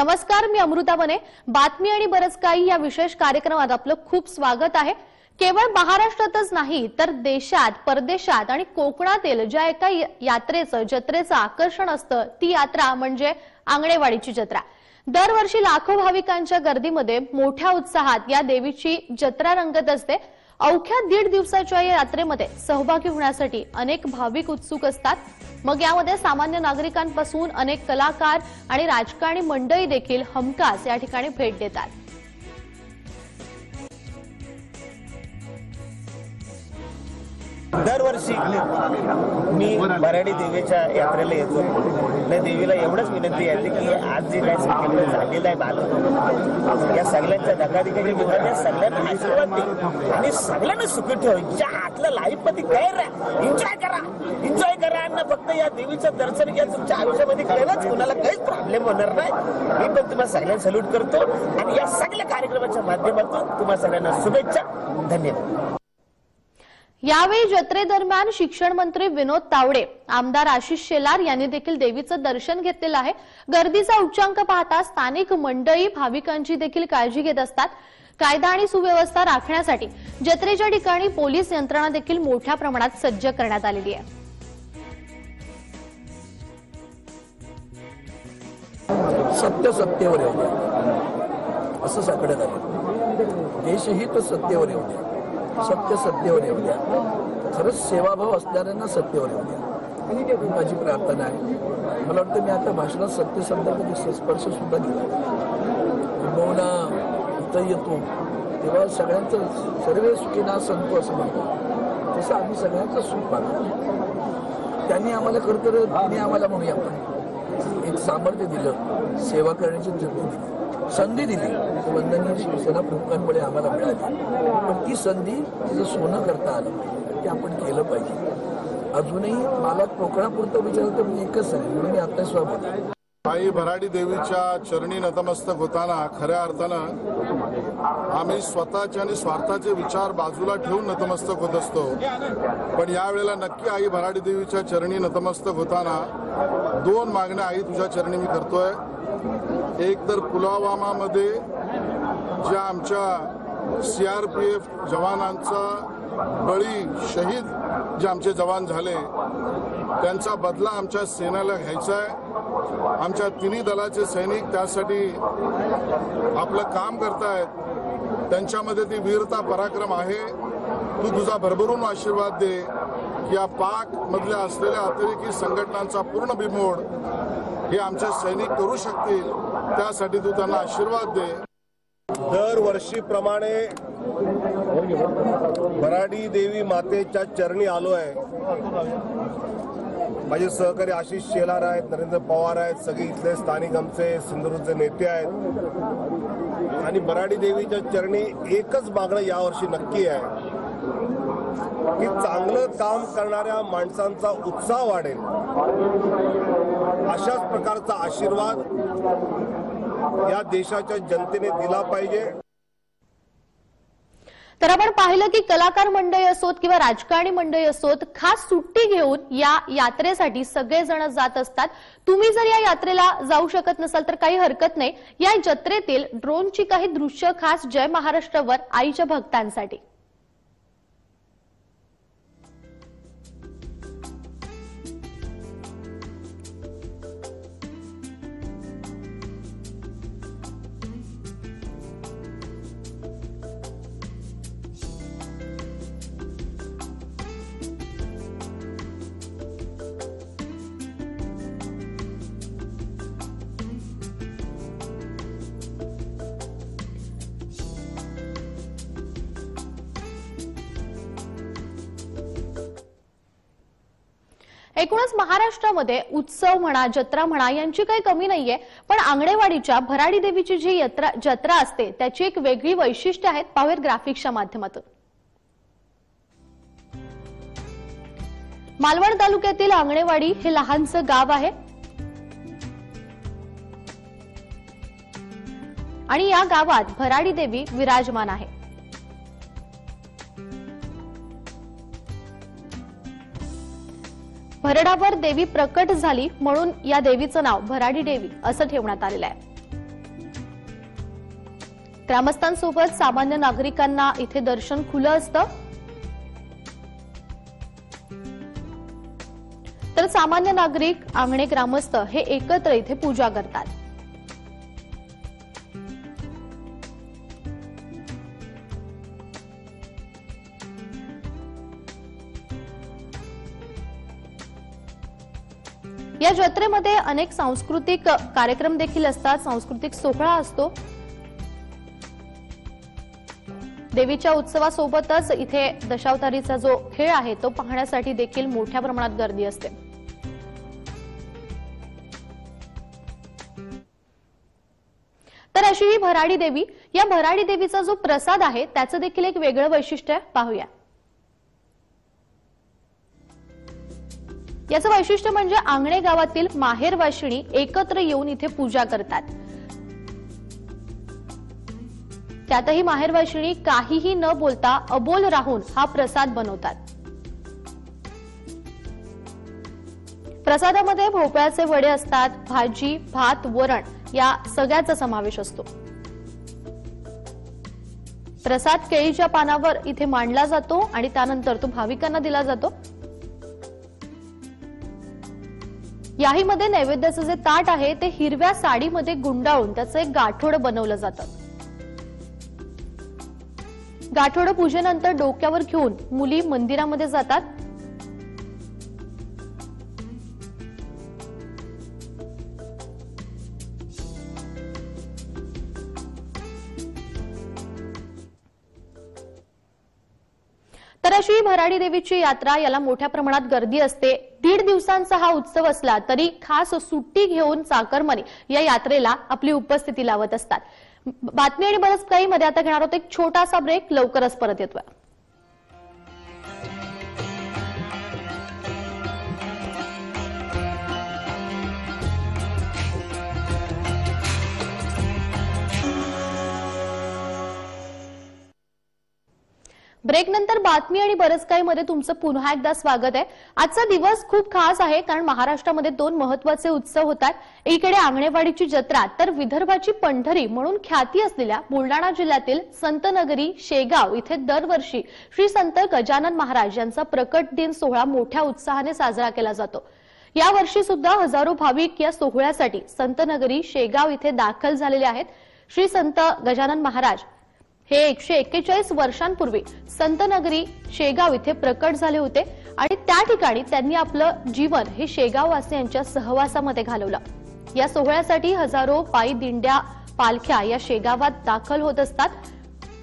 नमस्कार, मी अमृता बने. बातमी आणि बरंच काही या विशेष कार्यक्रमात आपलं खूप स्वागत आहे. केवळ महाराष्ट्रातच नाही तर देशात, परदेशात आणि कोकणातील ज्या एका जत्रेचं आकर्षण असतं ती यात्रा म्हणजे आंगणेवाडीची जत्रा. दरवर्षी लाखो भाविकांच्या गर्दीमध्ये मोठ्या उत्साहात या देवीची जत्रा रंगत असते. अवघ्या 1.5 दिवसाच्या या यात्रेमध्ये सहभागी होण्यासाठी अनेक भाविक उत्सुक असतात. मग यामध्ये सामान्य नागरिकांपासून अनेक कलाकार आणि राजकारणी मंडळी देखील हमखास या ठिकाणी भेट देतात. दरवर्षी मी भराडी देवीच्या यात्रेला येतो. आणि देवीला एवढंच विनंती आहे की आज जे काही संकल्प झालेलं आहे बालक, या सगळ्यांच्या धकाधकीच्या विरोधात या सगळ्यांना आशीर्वाद दे आणि सगळ्यांना सुखी ठेव. ज्या आतल्या लाईफ मध्ये काय एन्जॉय करा आणि फक्त या देवीचं दर्शन घ्या. तुमच्या आयुष्यामध्ये केलंच कोणाला काहीच प्रॉब्लेम होणार नाही. मी पण तुम्हाला सगळ्यांना सल्यूट करतो आणि या सगळ्या कार्यक्रमाच्या माध्यमातून तुम्हाला सगळ्यांना शुभेच्छा. धन्यवाद. यावेळी जत्रेदरम्यान शिक्षण मंत्री विनोद तावडे, आमदार आशिष शेलार यांनी देखील देवीचं दर्शन घेतलेलं आहे. गर्दीचा उच्चांक पाहता स्थानिक मंडळी भाविकांची देखील काळजी घेत असतात. कायदा आणि सुव्यवस्था राखण्यासाठी जत्रेच्या ठिकाणी पोलीस यंत्रणा देखील मोठ्या प्रमाणात सज्ज करण्यात आलेली आहे. सत्य सत्तेवर येऊ द्या असं सांगण्यात आलं. देशहित सत्तेवर येऊ द्या, सत्य सत्तेवर येऊ द्या. खरंच सेवाभाव असणाऱ्यांना सत्तेवर येऊ द्या ही माझी प्रार्थना आहे. मला वाटतं मी आता भाषणात सत्य शब्दामध्ये स्पर्श सुद्धा केला. किंबहुना इथं येतो तेव्हा सगळ्यांचं सर्वे सुखीना संतो असं म्हणतो, तसं आम्ही सगळ्यांचं सुख पाहतो. त्यांनी आम्हाला खरं त्यांनी आम्हाला म्हणूया आपण एक सामर्थ्य दिलं, सेवा करण्याची संधी दिली. वंदनीय शिवसेना प्रमुखांमुळे आम्हाला मिळाली. पण ती संधी तिचं सोनं करता आलं पाहिजे, ते आपण केलं पाहिजे. अजूनही मला कोकणापुरतं विचारलं तर मी एकच आहे म्हणून मी आता स्वागत. आई भराडी देवीच्या चरणी नतमस्तक होताना खऱ्या अर्थानं आम्ही स्वतःचे आणि स्वार्थाचे विचार बाजूला ठेवून नतमस्तक होत असतो. पण यावेळेला नक्की आई भराडी देवीच्या चरणी नतमस्तक होताना 2 मागण्या आई तुझ्या चरणी मी करतोय. एक तर पुलवामामध्ये ज्या आमच्या CRPF जवानांचा बळी शहीद जे आमचे जवान झाले त्यांचा बदला आमच्या सेनेला घ्यायचा आहे. आमच्या तिन्ही दलाचे सैनिक त्यासाठी आपलं काम करतायत. त्यांच्यामध्ये ती वीरता पराक्रम आहे. तू तुझा भरभरून आशीर्वाद दे की या पाक मधल्या असलेल्या अतिरेकी संघटनांचा पूर्ण बिमोड हे आमचे सैनिक करू शकतील. त्यासाठी तू त्यांना आशीर्वाद दे. दरवर्षीप्रमाणे भराडी देवी मातेच्या चरणी आलो आहे. माझे सहकारी आशिष शेलार आहेत, नरेंद्र पवार आहेत, सगळे इथले स्थानिक आमचे सिंधुदुर्गचे नेते आहेत. आणि भराडी देवीच्या चरणी एकच मागणं यावर्षी नक्की आहे की चांगलं काम करणाऱ्या माणसांचा उत्साह वाढेल अशाच प्रकारचा आशीर्वाद या देशाच्या जनतेने दिला पाहिजे. तर आपण पाहिलं की कलाकार मंडळी असोत किंवा राजकारणी मंडळी असोत, खास सुट्टी घेऊन या यात्रेसाठी सगळेजण जात असतात. तुम्ही जर या यात्रेला जाऊ शकत नसाल तर काही हरकत नाही. या जत्रेतील ड्रोनची काही दृश्य खास जय महाराष्ट्रवर आईच्या भक्तांसाठी. एकूणच महाराष्ट्रामध्ये उत्सव म्हणा, जत्रा म्हणा यांची काही कमी नाहीये. पण आंगणेवाडीच्या भराडी देवीची जी जत्रा असते त्याची एक वेगळी वैशिष्ट्य आहेत. पाहूयात ग्राफिक्सच्या माध्यमातून. मालवण तालुक्यातील आंगणेवाडी हे लहानसं गाव आहे आणि या गावात भराडी देवी विराजमान आहे. भरडावर देवी प्रकट झाली म्हणून या देवीचं नाव भराडी देवी असं ठेवण्यात आलेलं आहे. ग्रामस्थांसोबत सामान्य नागरिकांना इथे दर्शन खुलं असतं, तर सामान्य नागरिक आंगणे ग्रामस्थ हे एकत्र इथे पूजा करतात। या जत्रेमध्ये अनेक सांस्कृतिक कार्यक्रम देखील असतात, सांस्कृतिक सोहळा असतो। देवीच्या उत्सवासोबतच इथे दशावतारीचा जो खेळ आहे तो पाहण्यासाठी देखील मोठ्या प्रमाणात गर्दी असते। तर अशी ही भराडी देवी, या भराडी देवीचा जो प्रसाद आहे त्याचं देखील एक वेगळं वैशिष्ट्य पाहूया। याचं वैशिष्ट्य म्हणजे आंगणे गावातील माहेरवाशिणी एकत्र येऊन इथे पूजा करतात। त्यातही माहेरवाशिणी काहीही न बोलता अबोल राहून हा प्रसाद बनवतात। प्रसादामध्ये भोपळ्याचे वडे असतात, भाजी, भात, वरण या सगळ्याचा समावेश असतो। प्रसाद केळीच्या पानावर इथे मांडला जातो आणि त्यानंतर तो भाविकांना दिला जातो। याहीमध्ये नैवेद्याचं जे ताट आहे ते हिरव्या साडीमध्ये गुंडाळून त्याचं एक गाठोडं बनवलं जातं। गाठोडं पूजेनंतर डोक्यावर घेऊन मुली मंदिरामध्ये जातात। तर अशी भराडी देवीची यात्रा, याला मोठ्या प्रमाणात गर्दी असते। 1.5 दिवसांचा हा उत्सव असला तरी खास सुट्टी घेऊन चाकरमानी या यात्रेला आपली उपस्थिती लावत असतात। बातमी आणि बरंच काही मध्ये आता घेणार आहोत एक छोटासा ब्रेक, लवकरच परत येतोय। ब्रेक नंतर बातमी आणि बरंच काही मध्ये तुमचं पुन्हा एकदा स्वागत आहे। आजचा दिवस खूप खास आहे कारण महाराष्ट्रामध्ये 2 महत्त्वाचे उत्सव होतात। एकीकडे आंगणेवाडीची जत्रा, तर विदर्भाची पंढरी म्हणून ख्याती असलेल्या बुलढाणा जिल्ह्यातील संतनगरी शेगाव इथे दरवर्षी श्री संत गजानन महाराज यांचा प्रकट दिन सोहळा मोठ्या उत्साहाने साजरा केला जातो। या वर्षी सुद्धा हजारो भाविक या सोहळ्यासाठी संतनगरी शेगाव इथे दाखल झालेले आहेत। श्री संत गजानन महाराज हे 141 वर्षांपूर्वी संतनगरी शेगाव इथे प्रकट झाले होते आणि त्या ठिकाणी त्यांनी आपलं जीवन हे शेगाववासियांच्या सहवासामध्ये घालवलं। या सोहळ्यासाठी हजारो पायी दिंड्या, पालख्या या शेगावात दाखल होत असतात।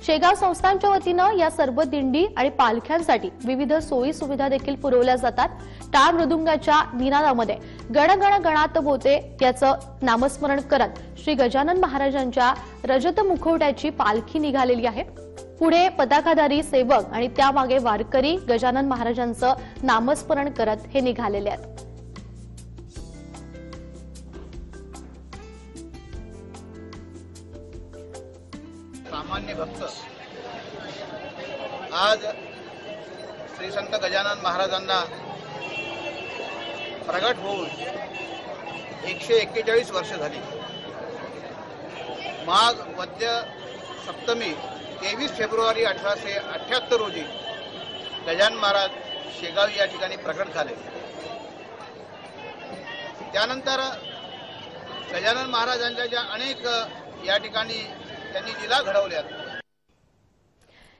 शेगाव संस्थांच्या वतीनं या सर्व दिंडी आणि पालख्यांसाठी विविध सोयी सुविधा देखील पुरवल्या जातात। टाळ मृदुंगाच्या निनादामध्ये गणगण गणात बोते याचं नामस्मरण करत श्री गजानन महाराजांच्या रजत मुखवट्याची पालखी निघालेली आहे। पुढे पताकाधारी सेवक आणि त्यामागे वारकरी गजानन महाराजांचं नामस्मरण करत हे निघालेले आहेत। सामान्य भक्त आज श्री संत गजानन महाराजांना प्रगट होऊन 141 वर्ष झाली। माघ वद्य सप्तमी 23 फेब्रुवारी 1878 रोजी गजानन महाराज शेगाव या ठिकाणी प्रकट झाले। त्यानंतर गजानन महाराजांच्या ज्या अनेक या ठिकाणी त्यांनी लीला घडवल्या।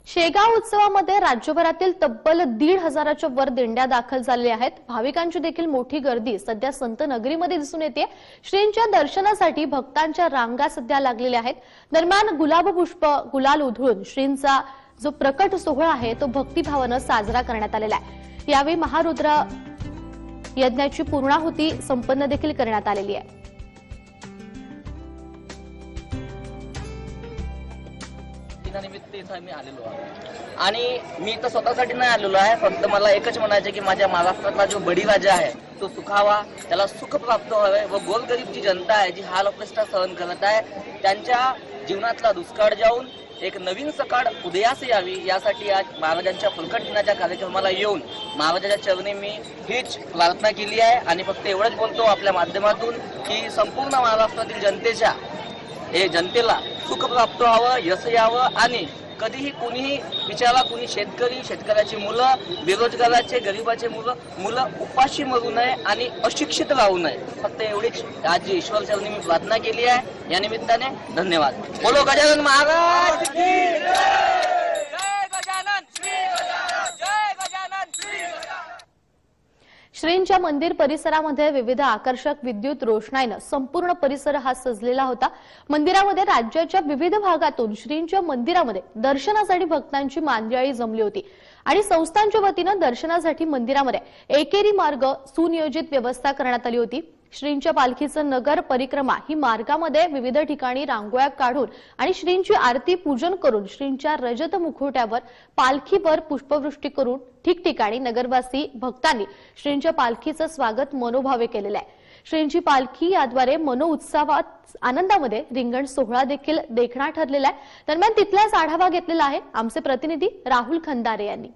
शेगाव उत्सवामध्ये राज्यभरातील तब्बल 1,500च्या वर दिंड्या दाखल झालेल्या आहेत। भाविकांची देखील मोठी गर्दी सध्या संत नगरीमध्ये दिसून येते। श्रींच्या दर्शनासाठी भक्तांच्या रांगा सध्या लागलेल्या आहेत। दरम्यान गुलाब पुष्प गुलाल उधळून श्रींचा जो प्रकट सोहळा आहे तो भक्तिभावानं साजरा करण्यात आलेला आहे। यावेळी महारुद्र यज्ञाची पूर्णाहुती संपन्न देखील करण्यात आलेली आहे। निमित्त इथं मी आलेलो आहे आणि मी तर स्वतःसाठी नाही आलेलो आहे, फक्त मला एकच म्हणायचं की माझ्या महाराष्ट्रातला जो बळीराजा आहे तो सुखावा, त्याला सुख प्राप्त व्हावे व गोरगरीब जी जनता आहे जी हाल अपेष्टा सहन करत आहे त्यांच्या जीवनातला दुष्काळ जाऊन एक नवीन सकाळ उदयास यावी यासाठी आज महाराजांच्या प्रकट दिनाच्या कार्यक्रमाला येऊन महाराजांच्या चरणी मी हीच प्रार्थना केली आहे। आणि फक्त एवढंच बोलतो आपल्या माध्यमातून की संपूर्ण महाराष्ट्रातील जनतेला सुख प्राप्त व्हावं, यश यावं आणि कधीही कुणीही बिचारा कुणी शेतकरी, शेतकऱ्याची मुलं, बेरोजगाराचे, गरिबाचे मुलं उपाशी मरू नये आणि अशिक्षित राहू नये. फक्त एवढीच आज ईश्वर चरणी मी प्रार्थना केली आहे. या निमित्ताने धन्यवाद. बोलो गजानन महाराज की जय. जय गजानन, श्री गजानन, जय गजानन, श्री गजानन. श्रींच्या मंदिर परिसरामध्ये विविध आकर्षक विद्युत रोषणाईनं संपूर्ण परिसर हा सजलेला होता. मंदिरामध्ये राज्याच्या विविध भागातून श्रींच्या मंदिरामध्ये दर्शनासाठी भक्तांची मांदियाळी जमली होती आणि संस्थांच्या वतीनं दर्शनासाठी मंदिरामध्ये एकेरी मार्ग सुनियोजित व्यवस्था करण्यात आली होती. श्रींच्या पालखीचं नगर परिक्रमा ही मार्गामध्ये विविध ठिकाणी रांगोळ्या काढून आणि श्रींची आरती पूजन करून श्रींच्या रजत मुखवट्यावर पालखीवर पुष्पवृष्टी करून ठिकठिकाणी नगरवासी भक्तांनी श्रींच्या पालखीचं स्वागत मनोभावे केलेलं आहे. श्रींची पालखी याद्वारे मनोउत्सवात आनंदामध्ये रिंगण सोहळा देखील देखणा ठरलेला आहे. दरम्यान तिथलाच आढावा घेतलेला आहे आमचे प्रतिनिधी राहुल खंदारे यांनी.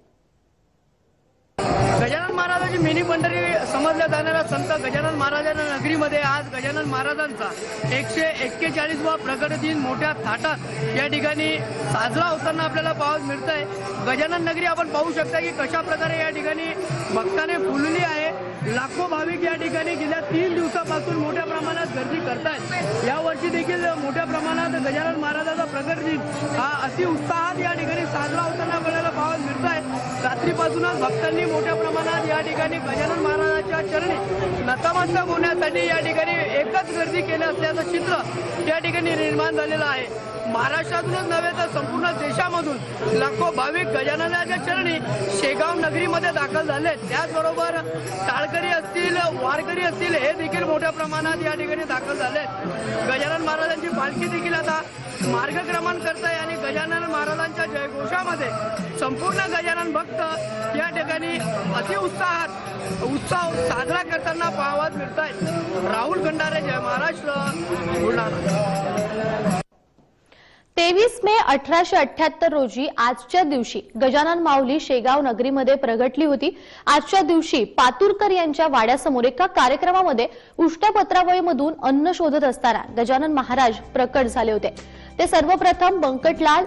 गजानन महाराजांची मिनी पंढरी समजल्या जाणाऱ्या संत गजानन महाराजांच्या नगरीमध्ये आज गजानन महाराजांचा 141वा प्रकट दिन मोठ्या थाटात या ठिकाणी साजरा होताना आपल्याला पाहायला मिळत आहे. गजानन नगरी आपण पाहू शकता की कशा प्रकारे या ठिकाणी भक्ताने फुलली आहे. लाखो भाविक या ठिकाणी गेल्या 3 दिवसापासून मोठ्या प्रमाणात गर्दी करतायत. या वर्षी देखील मोठ्या प्रमाणात गजानन महाराजांचा प्रकट दिन हा अति उत्साहात या ठिकाणी साजरा होताना आपल्याला पाहायला मिळत आहे. रात्रीपासूनच भक्तांनी मोठ्या प्रमाणात या ठिकाणी गजानन महाराजांच्या चरणी नतमस्तक होण्यासाठी या ठिकाणी एकच गर्दी केली असल्याचं चित्र या ठिकाणी निर्माण झालेलं आहे. महाराष्ट्रातूनच नव्हे तर संपूर्ण देशामधून लाखो भाविक गजाननाच्या चरणी शेगाव नगरीमध्ये दाखल झाले. त्याचबरोबर टाळकरी असतील, वारकरी असतील हे देखील मोठ्या प्रमाणात या ठिकाणी दाखल झाले. गजानन महाराजांची पालखी देखील आता मार्गक्रमण करत आहे आणि गजानन महाराजांच्या जयघोषामध्ये संपूर्ण गजानन भक्त या ठिकाणी अतिउत्साहात उत्साह साजरा करताना पाहावयास मिळत आहे. राहुल खंडारे, जय महाराष्ट्र, बुलढाणा. 23 मे 1878 रोजी आजच्या दिवशी गजानन माऊली शेगाव नगरीमध्ये प्रगटली होती. आजच्या दिवशी पातुरकर यांच्या वाड्यासमोर एका कार्यक्रमामध्ये उष्ट्या पत्रावळीमधून अन्न शोधत असताना गजानन महाराज प्रकट झाले होते. ते सर्वप्रथम बंकटलाल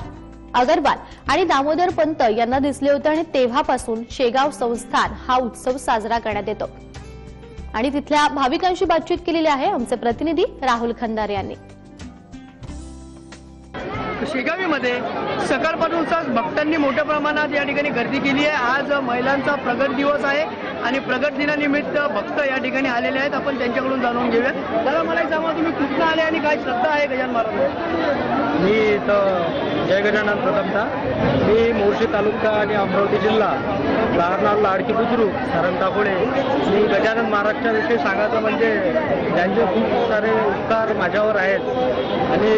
अगरवाल आणि दामोदर पंत यांना दिसले होते आणि तेव्हापासून शेगाव संस्थान हा उत्सव साजरा करण्यात येतो. आणि तिथल्या भाविकांशी बातचीत केलेली आहे आमचे प्रतिनिधी राहुल खंदारे यांनी. शेगावीमध्ये सकाळपासूनच भक्तांनी मोठ्या प्रमाणात या ठिकाणी गर्दी केली आहे. आज महिलांचा प्रगट दिवस आहे आणि प्रगट दिनानिमित्त भक्त या ठिकाणी आलेले आहेत. आपण त्यांच्याकडून जाणून घेऊया. दादा, मला एक सांगा, तुम्ही कुठून आले आणि काय श्रद्धा आहे गजानन महाराज? मी इथं जय गजानन प्रथमतः मी मोर्शी तालुका आणि अमरावती जिल्हा लहान लाडकी बुजुर्ग सारंगता पुढे. मी गजानन महाराजच्या विषयी सांगायचं म्हणजे त्यांचे खूप सारे उपकार माझ्यावर आहेत आणि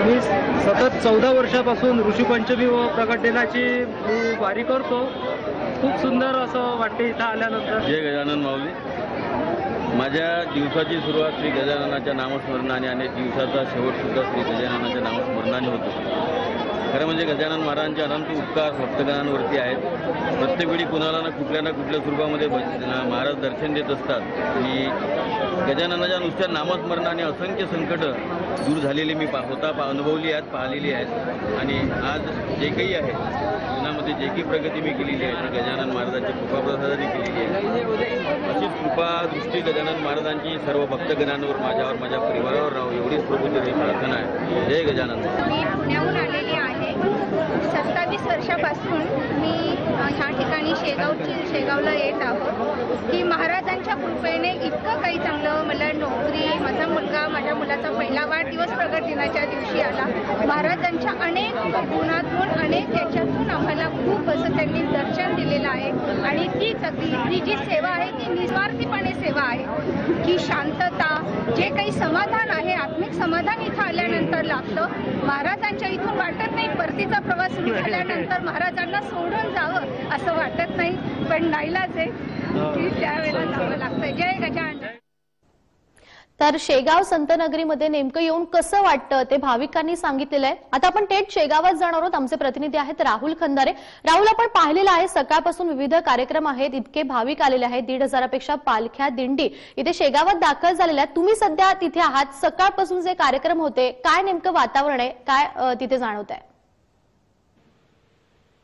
मी सतत 14 वर्षापासून ऋषीपंचमी व प्रकट दिनाची मी वारी करतो. खूप सुंदर असं वाटते इथं आल्यानंतर. जय गजानन माऊली. माझ्या दिवसाची सुरुवात श्री गजाननाच्या नामस्मरणाने आणि दिवसाचा शेवट सुद्धा श्री गजाननाच्या नामस्मरणाने होतो. खरं म्हणजे गजानन महाराजांचे अनंत उपकार भक्तगणांवरती आहेत. प्रत्येक वेळी कुणाला ना कुठल्या स्वरूपामध्ये महाराज दर्शन देत असतात आणि गजाननाच्या नुसत्या नामस्मरणाने असंख्य संकट दूर झालेली मी अनुभवली आहेत, पाहिलेली आहेत. आणि आज जे काही आहे जीवनामध्ये जे काही प्रगती मी केलेली आहे ती गजानन महाराजांच्या कृपाप्रसादाने केलेली आहे. अशीच कृपा दृष्टी गजानन महाराजांची सर्व भक्तगणांवर, माझ्यावर, माझ्या परिवारावर राहो एवढीच प्रभूची प्रार्थना आहे. जय गजानन. मी पुण्याहून आलेली आहे. 27 वर्षापासून मी ह्या ठिकाणी शेगावला येत आहोत की महाराजांच्या कृपेने इतकं काही चांगलं. मला नोकरी, माझा मुलगा, माझ्या मुलाचा पहिला वाढदिवस प्रगट दिनाच्या दिवशी आला. महाराजांच्या अनेक गुणातून, अनेक याच्यातून आम्हाला खूप असं त्यांनी दर्शन दिलेलं आहे आणि ती जी सेवा आहे ती निस्वार्थीपणे सेवा आहे की शांतता, जे काही समाधान आहे, आत्मिक समाधान इथं आल्यानंतर लागतं. महाराजांच्या इथून वाटत नाही परतीचा प्रवास सुरू झाल्यानंतर महाराजांना सोडून जावं असं वाटत नाही, पण नाईलाज आहे की त्यावेळेला जावं लागतं. जय गजानन. तर शेगाव संतनगरीमध्ये नेमकं येऊन कसं वाटतं ते भाविकांनी सांगितलेलं आहे. आता आपण थेट शेगावात जाणार आहोत. आमचे प्रतिनिधी आहेत राहुल खंदारे. राहुल, आपण पाहिलेलं आहे सकाळपासून विविध कार्यक्रम आहेत, इतके भाविक आलेले आहेत, 1,500 पेक्षा पालख्या दिंडी इथे शेगावात दाखल झालेल्या आहेत. तुम्ही सध्या तिथे आहात. सकाळपासून जे कार्यक्रम होते, काय नेमकं वातावरण आहे, काय तिथे जाणवत आहे?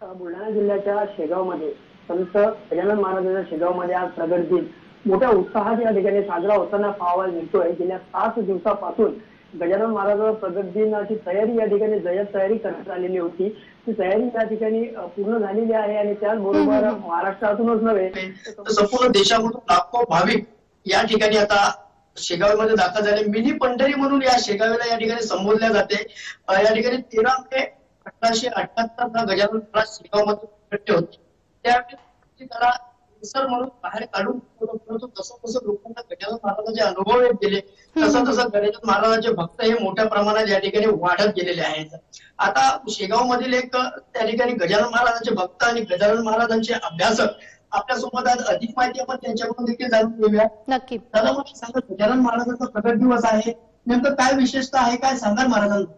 बुलढाणा जिल्ह्याच्या शेगावमध्ये संत गजानन महाराजांच्या शेगावमध्ये आज प्रगट दिन मोठ्या उत्साहात या ठिकाणी साजरा होताना पाहायला मिळतोय. गेल्या 7 दिवसापासून गजानन महाराजांचा प्रगट दिनाची तयारी या ठिकाणी जय्यत तयारी करण्यात आलेली होती. ती तयारी या ठिकाणी पूर्ण झालेली आहे आणि त्याचबरोबर महाराष्ट्रातूनच नव्हे तर संपूर्ण देशामधून लाखो भाविक या ठिकाणी आता शेगावमध्ये दाखल झाले. मिनी पंढरी म्हणून या शेगावेला या ठिकाणी संबोधल्या जाते. या ठिकाणी 13 मे 1878 गजानन महाराज शेगावमध्ये प्रकटले होते. त्यावेळी त्याला सर म्हणून बाहेर काढून परंतु जसं जसं लोकांना गजानन महाराजांचे अनुभव येत गेले तसं तसं गजानन महाराजांचे भक्त हे मोठ्या प्रमाणात या ठिकाणी वाढत गेलेले आहेत. आता शेगाव मधील एक त्या ठिकाणी गजानन महाराजांचे भक्त आणि गजानन महाराजांचे अभ्यासक आपल्यासोबत आज अधिक माहिती आपण त्यांच्याकडून देखील जाणून घेऊया. नक्की दादा, मला सांगा, गजानन महाराजांचा प्रगट दिवस आहे, नेमकं काय विशेषता आहे, काय सांगाल महाराजांना?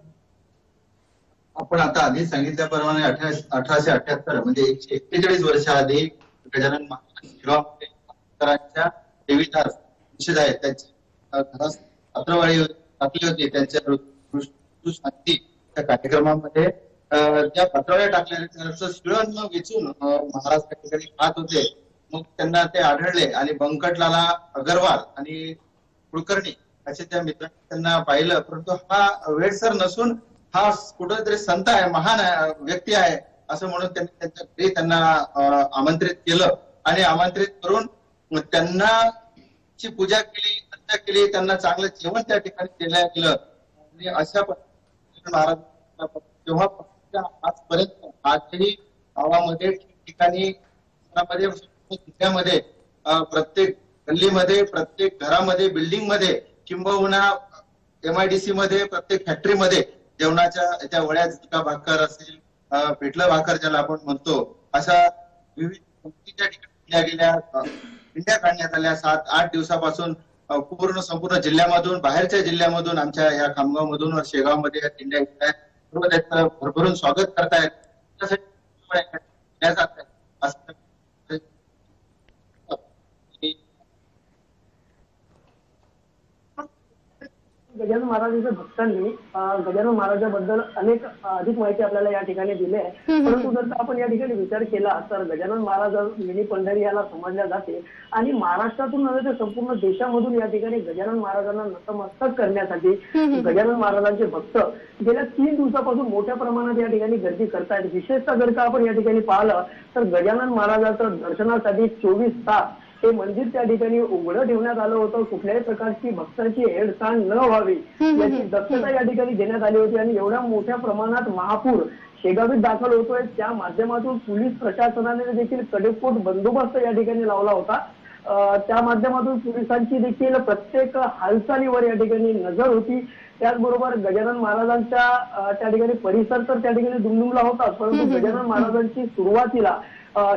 आपण आता आधी सांगितल्याप्रमाणे 1878 म्हणजे 141 वर्षाआधी गजानन महाराज शेगावच्या देवीदार वंशज आहेत, त्यांच्या घरात पात्रवाळी टाकली होती. त्यांच्या शांती त्या कार्यक्रमामध्ये त्या पात्रवाळ्या टाकल्या, त्यांचं शिळण वेचून महाराज त्या ठिकाणी पाहत होते. मग त्यांना ते आढळले आणि बंकटलाला अगरवाल आणि कुलकर्णी असे त्या मित्रांनी त्यांना पाहिलं. परंतु हा वेडसर नसून हा कुठेतरी संत आहे, महान व्यक्ती आहे असं म्हणून त्यांनी त्यांच्या घरी त्यांना आमंत्रित केलं आणि आमंत्रित करून त्यांना ची पूजा केली, अर्चा केली, त्यांना चांगलं जेवण त्या ठिकाणी दिलं गेलं. आणि अशा पद्धतीने महाराज तेव्हा आजपर्यंत आजही गावामध्ये ठिकठिकाणी जिल्ह्यामध्ये प्रत्येक गल्लीमध्ये, प्रत्येक घरामध्ये, बिल्डिंग मध्ये किंबहुना MIDC मध्ये, प्रत्येक फॅक्टरीमध्ये जेवणाच्या त्या वड्या, झुणका भाकर असेल, पिठलं भाकर ज्याला आपण म्हणतो, अशा विविध त्या ठिकाणी गेल्या दिंड्या काढण्यात आल्या. 7-8 दिवसापासून पूर्ण संपूर्ण जिल्ह्यामधून, बाहेरच्या जिल्ह्यामधून आमच्या या खामगाव मधून शेगावमध्ये या दिंड्या येत आहेत. सर्व त्याचं भरभरून स्वागत करतायत. गजानन महाराजांच्या भक्तांनी गजानन महाराजांबद्दल अनेक अधिक माहिती आपल्याला या ठिकाणी दिली आहे. परंतु जर आपण या ठिकाणी विचार केला तर गजानन महाराज मिनी पंढरी याला समजल्या जाते आणि महाराष्ट्रातून नव्हे तर संपूर्ण देशामधून या ठिकाणी गजानन महाराजांना नतमस्तक करण्यासाठी गजानन महाराजांचे भक्त गेल्या 3 दिवसापासून मोठ्या प्रमाणात या ठिकाणी गर्दी करतायत. विशेषतः जर का आपण या ठिकाणी पाहिलं तर गजानन महाराजांचं दर्शनासाठी 24 तास हे मंदिर त्या ठिकाणी उघडं ठेवण्यात आलं होतं. कुठल्याही प्रकारची भक्तांची हेळसांड न व्हावी याची दक्षता या ठिकाणी घेण्यात आली होती आणि एवढ्या मोठ्या प्रमाणात महापूर शेगावीत दाखल होतोय त्या माध्यमातून पोलीस प्रशासनाने देखील कडेकोट बंदोबस्त या ठिकाणी लावला होता. त्या माध्यमातून पोलिसांची देखील प्रत्येक हालचालीवर या ठिकाणी नजर होती. त्याचबरोबर गजानन महाराजांच्या त्या ठिकाणी परिसर तर त्या ठिकाणी दुमदुमला होता, परंतु गजानन महाराजांची सुरुवातीला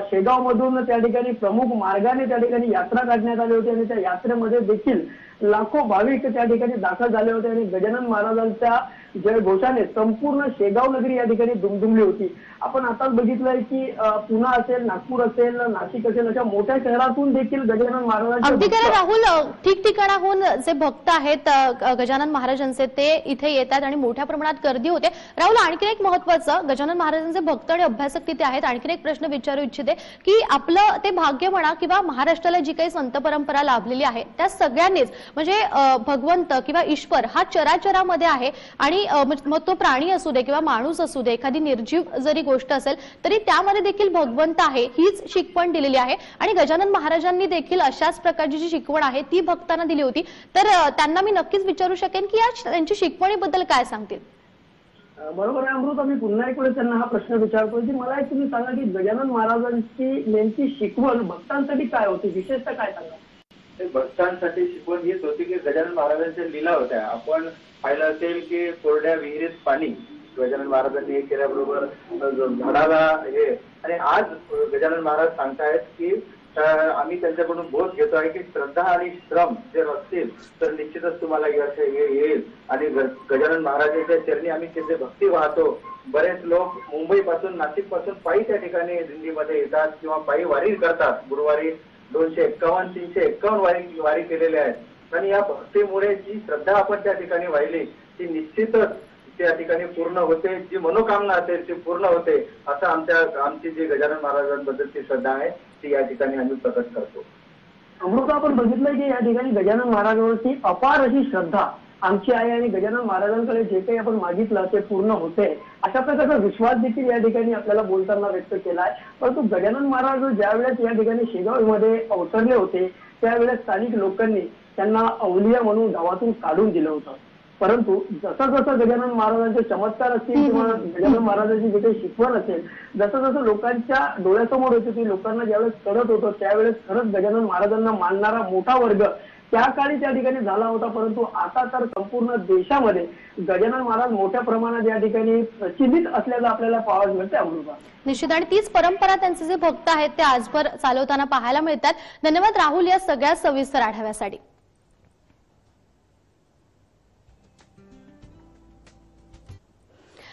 शेगाव मधून त्या ठिकाणी प्रमुख मार्गाने त्या ठिकाणी यात्रा काढण्यात आली होती आणि त्या यात्रेमध्ये देखील लाखो भाविक त्या ठिकाणी दाखल झाले होते आणि गजानन महाराजांच्या जयघोषाने संपूर्ण शेगाव नगरी या ठिकाणी दुमदुमली होती. आपण आताच बघितलंय की पुणे असेल, नागपूर असेल, नाशिक असेल अशा मोठ्या शहरातून देखील गजानन महाराजांचे अगदी खरं राहुल, ठिकठिकाणाहून जे भक्त आहेत गजानन महाराजांचे ते इथे येतात आणि मोठ्या प्रमाणात गर्दी होते. राहुल, आणखी एक महत्वाचं, गजानन महाराजांचे भक्त आणि अभ्यासक तिथे आहेत. आणखी एक प्रश्न विचारू इच्छिते की आपलं ते भाग्य म्हणा किंवा महाराष्ट्राला जी काही संत परंपरा लाभलेली आहे त्या सगळ्यांनीच म्हणजे भगवंत किंवा ईश्वर हा चराचरामध्ये आहे आणि मग तो प्राणी असू दे किंवा माणूस असू दे, एखादी निर्जीव जरी गोष्ट असेल तरी त्यामध्ये देखील भगवंत आहे हीच शिकवण दिलेली आहे आणि गजानन महाराजांनी देखील अशाच प्रकारची जी शिकवण आहे ती भक्तांना दिली होती. तर त्यांना मी नक्कीच विचारू शकेन की या त्यांची शिकवणीबद्दल काय सांगतील? बरोबर आहे अमृता, मी पुन्हा एक वेळेस त्यांना हा प्रश्न विचारतो की मला एक तुम्ही सांगा की गजानन महाराजांची नेमकी शिकवण भक्तांसाठी काय होती, विशेषतः काय सांगा? भक्तांसाठी शिकवण हीच होती की गजानन महाराजांच्या लीला होत्या. आपण पाहिलं असेल की कोरड्या विहिरीत पाणी गजानन महाराजांनी हे केल्याबरोबर झाडाला हे, आणि आज गजानन महाराज सांगतायत की आम्ही त्यांच्याकडून बोध घेतो आहे की श्रद्धा आणि श्रम जर असतील तर निश्चितच तुम्हाला यश येईल. आणि गजानन महाराजांच्या चरणी आम्ही तिथे भक्ती वाहतो. बरेच लोक मुंबई पासून नाशिक पासून पायी त्या ठिकाणी दिंडीमध्ये येतात किंवा पायी वारी करतात. गुरुवारी 251-351 वारी केलेल्या आहेत. आणि या भक्तीमुळे जी श्रद्धा आपण त्या ठिकाणी वाहिली ती निश्चितच त्या ठिकाणी पूर्ण होते. जी मनोकामना असेल ती पूर्ण होते. असं आमची जी गजानन महाराजांबद्दलची श्रद्धा आहे ती या ठिकाणी आम्ही प्रकट करतो. अमृता, आपण बघितलं की या ठिकाणी गजानन महाराजांवरती अपार अशी श्रद्धा आमची आहे आणि गजानन महाराजांकडे जे काही आपण मागितलं ते पूर्ण होते अशा प्रकारचा विश्वास देखील या ठिकाणी आपल्याला बोलताना व्यक्त केला आहे. परंतु गजानन महाराज ज्यावेळेस या ठिकाणी शेगावमध्ये अवतरले होते त्यावेळेस स्थानिक लोकांनी त्यांना अवलिया म्हणून गावातून काढून दिलं होतं. परंतु जसं जसं गजानन महाराजांचे चमत्कार असतील किंवा गजानन महाराजांची जे काही शिकवण असेल जसं जसं लोकांच्या डोळ्यासमोर होते ते लोकांना ज्यावेळेस करत होतं त्यावेळेस खरंच गजानन महाराजांना मानणारा मोठा वर्ग त्या काळी त्या ठिकाणी झाला होता. परंतु आता तर संपूर्ण देशामध्ये गजानन महाराज मोठ्या प्रमाणात या ठिकाणी प्रचलित असल्याचं आपल्याला पाहायला मिळते. अमृता, निश्चित, आणि तीच परंपरा त्यांचे जे भक्त आहेत ते आजवर चालवताना पाहायला मिळतात. धन्यवाद राहुल या सगळ्या सविस्तर आढाव्यासाठी.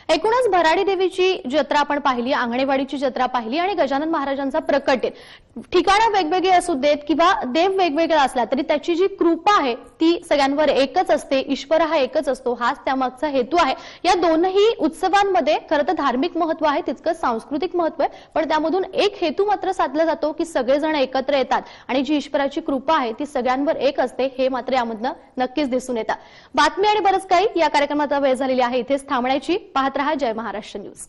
एकूणच भराडी देवीची जत्रा आपण पाहिली, आंगणेवाडीची जत्रा पाहिली आणि गजानन महाराजांचा प्रकट ठिकाणं वेगवेगळी असू देत किंवा देव वेगवेगळा असला तरी त्याची जी कृपा आहे ती सगळ्यांवर एकच असते. ईश्वर हा एकच असतो, हाच त्यामागचा हेतू आहे. या दोनही उत्सवांमध्ये खरं तर धार्मिक महत्व आहे तितकंच सांस्कृतिक महत्व आहे. पण त्यामधून एक हेतू मात्र साधला जातो की सगळेजण एकत्र येतात आणि जी ईश्वराची कृपा आहे ती सगळ्यांवर एक असते. हे मात्र यामधनं नक्कीच दिसून येतं. बातमी आणि बरंच काही या कार्यक्रमाचा वेळ झालेली आहे इथेच थांबण्याची. पाहत रहा जय महाराष्ट्र न्यूज.